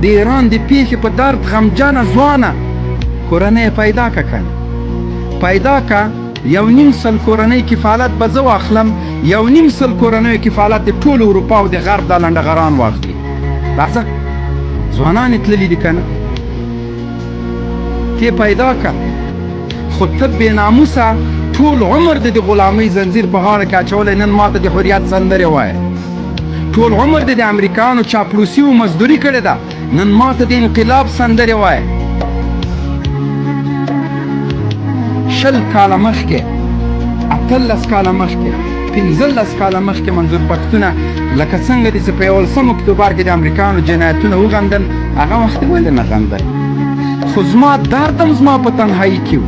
د ایران د پیښې په درد غمجنه ځوانه کورنۍ پیدا که کنه پیدا که 1.5 کورنۍ کفالت به زه واخلم 1.5 کورنۍ کفالت د ټول اروپا او د غرب دا لنډغران واخلي راځه ځوانان یې تللي دي که نه ته پیدا که خو ته بې ناموسه ټول عمر د غلامۍ زنځیر په غاړه کې اچولی نن ماته د حریت سندرې وایه ټول عمر د امریکایانو چاپلوسي او مزدوري کړې ده نن ماته د انقلاب سندرې وایه 20 کاله مخکې 18 کاله مخکې 15 کاله مخکې منظور پښتونه لکه څنګه چې په 11 اکتوبر کې د امریکایانو جنایتونه وغندل هغه وخت ولې نه غندل خو زما درد هم زما په تنهایي کې و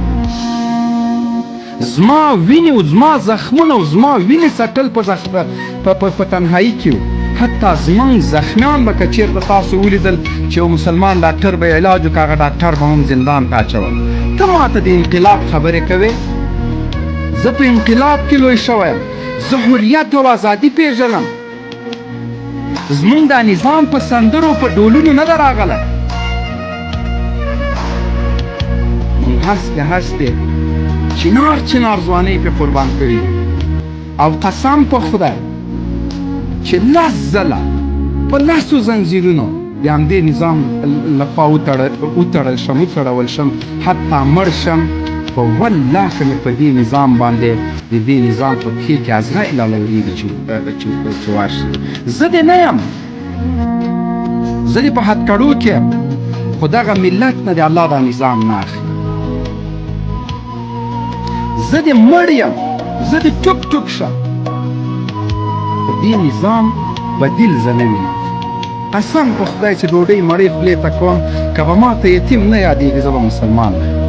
زما وینې او زما زخمونه او زما وینې څټل په تنهایي کې و حتی زموږ زخمیان به که چېرته تاسو ولیدل چې یو مسلمان ډاکټر به علاج وکړه هغه ډاکټر به هم زندان ته اچول ته ماته د انقلاب خبرې کوې زه په انقلاب کې لوی شوی یم زه حریت او ازادي پېژنم زموږ دا نظام په سندرو په ډولونو نه ده راغلی موږ هسکې هسکې چنار ځوانۍ پې قربان کړي او قسم په خدای چې 10 ځله په 10 زنځیرونو د همدې نظام لخوا وتړل شم حتی مړ شم په والله که مې په دې نظام باندې د دې نظام په پښې کې عزرایل راولوېږي چې ورشي زه دې نه یم زه دې په هتکړو کې یم خو دغه ملت نه د الله دا نظام نه اخلي زه دې مړ یم زه دې ټوک شم په دې نظام بدیل زه نه وینم قسم په خدای چې ډوډۍ مړۍ خولې ته کوم که به ما ته یتیم نه یادېږي زه به مسلمان یم